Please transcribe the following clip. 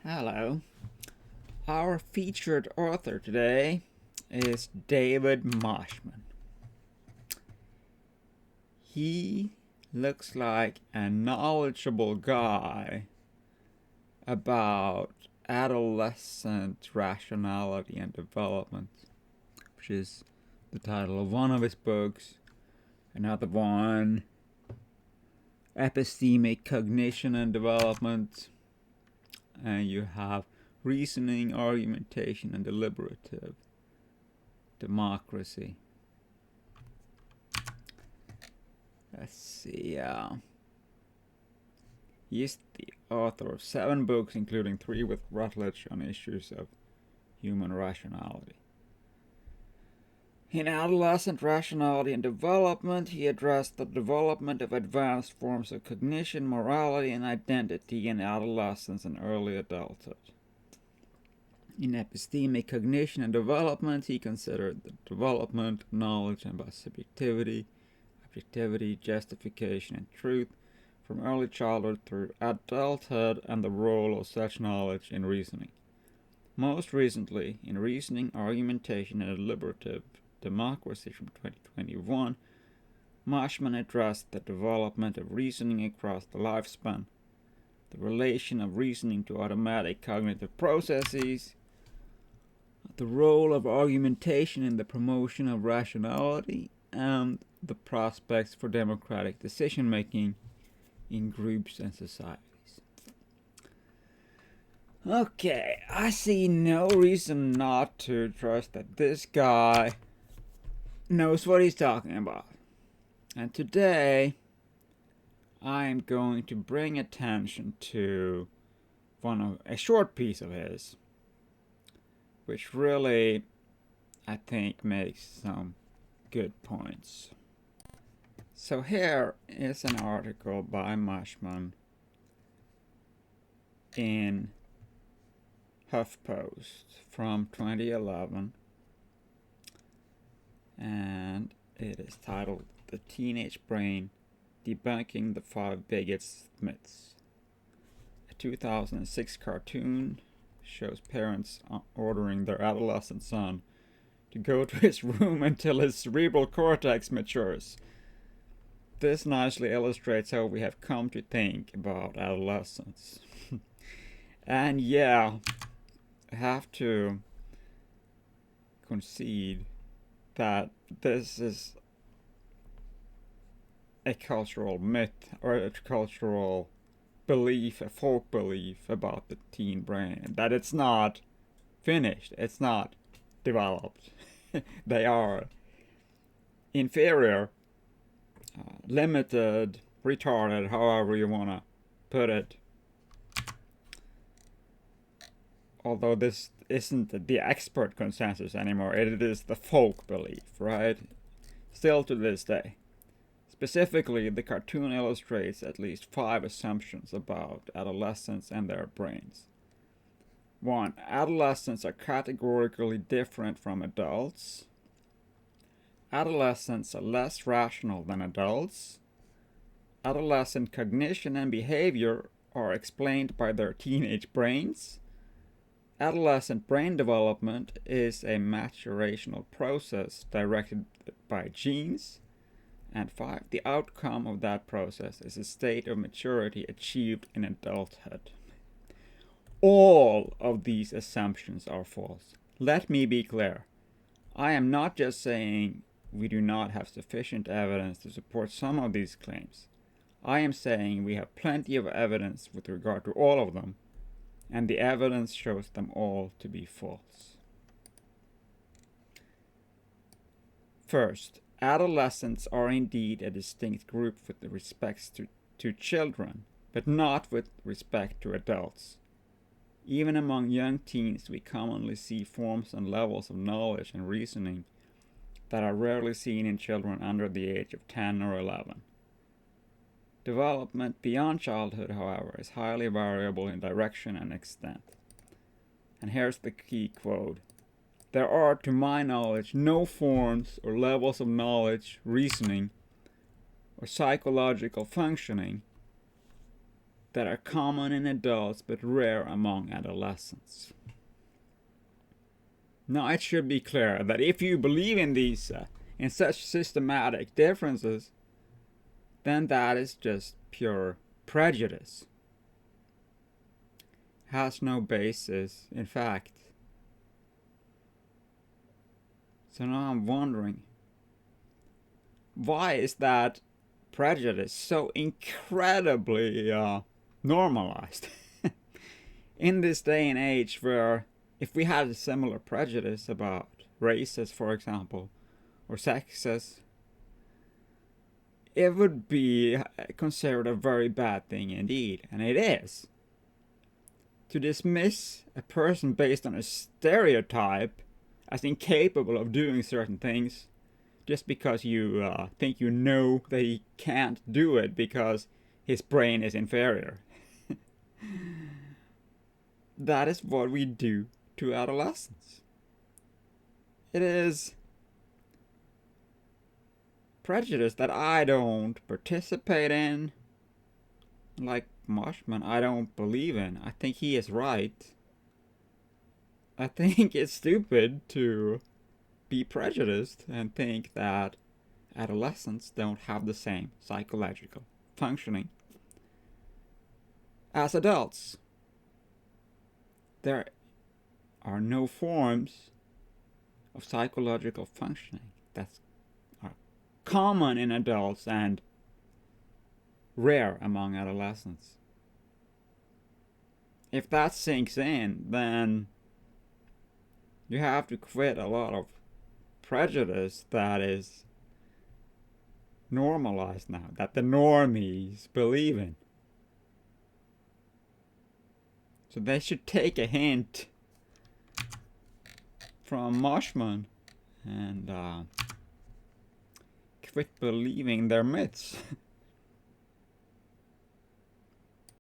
Hello. Our featured author today is David Moshman. He looks like a knowledgeable guy about adolescent rationality and development, which is the title of one of his books. Another one, Epistemic Cognition and Development. And you have Reasoning, Argumentation, and Deliberative Democracy. Let's see. He is the author of 7 books, including 3 with Routledge on issues of human rationality. In Adolescent Rationality and Development, he addressed the development of advanced forms of cognition, morality, and identity in adolescence and early adulthood. In Epistemic Cognition and Development, he considered the development of knowledge and by subjectivity, objectivity, justification, and truth from early childhood through adulthood and the role of such knowledge in reasoning. Most recently, in Reasoning, Argumentation, and Deliberative Democracy from 2021, Moshman addressed the development of reasoning across the lifespan, the relation of reasoning to automatic cognitive processes, the role of argumentation in the promotion of rationality, and the prospects for democratic decision-making in groups and societies. Okay, I see no reason not to trust that this guy knows what he's talking about. And today, I am going to bring attention to a short piece of his, which really, I think, makes some good points. So here is an article by Moshman in HuffPost from 2011, and it is titled "The Teenage Brain: Debunking the 5 Biggest Myths." A 2006 cartoon shows parents ordering their adolescent son to go to his room until his cerebral cortex matures. This nicely illustrates how we have come to think about adolescence. And yeah, I have to concede that this is a cultural myth or a cultural belief, a folk belief about the teen brain, that it's not finished, it's not developed. They are inferior, limited, retarded, however you want to put it. Although this isn't the expert consensus anymore, it is the folk belief, right? Still to this day. Specifically, the cartoon illustrates at least 5 assumptions about adolescents and their brains. 1. Adolescents are categorically different from adults. Adolescents are less rational than adults. Adolescent cognition and behavior are explained by their teenage brains. Adolescent brain development is a maturational process directed by genes. And 5. The outcome of that process is a state of maturity achieved in adulthood. All of these assumptions are false. Let me be clear. I am not just saying we do not have sufficient evidence to support some of these claims. I am saying we have plenty of evidence with regard to all of them, and the evidence shows them all to be false. First, adolescents are indeed a distinct group with respect to children, but not with respect to adults. Even among young teens, we commonly see forms and levels of knowledge and reasoning that are rarely seen in children under the age of 10 or 11. Development beyond childhood, however, is highly variable in direction and extent. And here's the key quote. There are, to my knowledge, no forms or levels of knowledge, reasoning, or psychological functioning that are common in adults but rare among adolescents. Now, it should be clear that if you believe in these in such systematic differences, then that is just pure prejudice. Has no basis in fact. So now I'm wondering, why is that prejudice so incredibly normalized? In this day and age where if we had a similar prejudice about races, for example, or sexes, it would be considered a very bad thing indeed, and it is. To dismiss a person based on a stereotype as incapable of doing certain things just because you think you know that he can't do it because his brain is inferior. That is what we do to adolescents. It is prejudice that I don't participate in. Like Moshman, I don't believe in. I think he is right. I think it's stupid to be prejudiced and think that adolescents don't have the same psychological functioning as adults. There are no forms of psychological functioning that are common in adults and rare among adolescents. If that sinks in, then you have to quit a lot of prejudice that is normalized now, that the normies believe in. So they should take a hint from Moshman and quit believing their myths.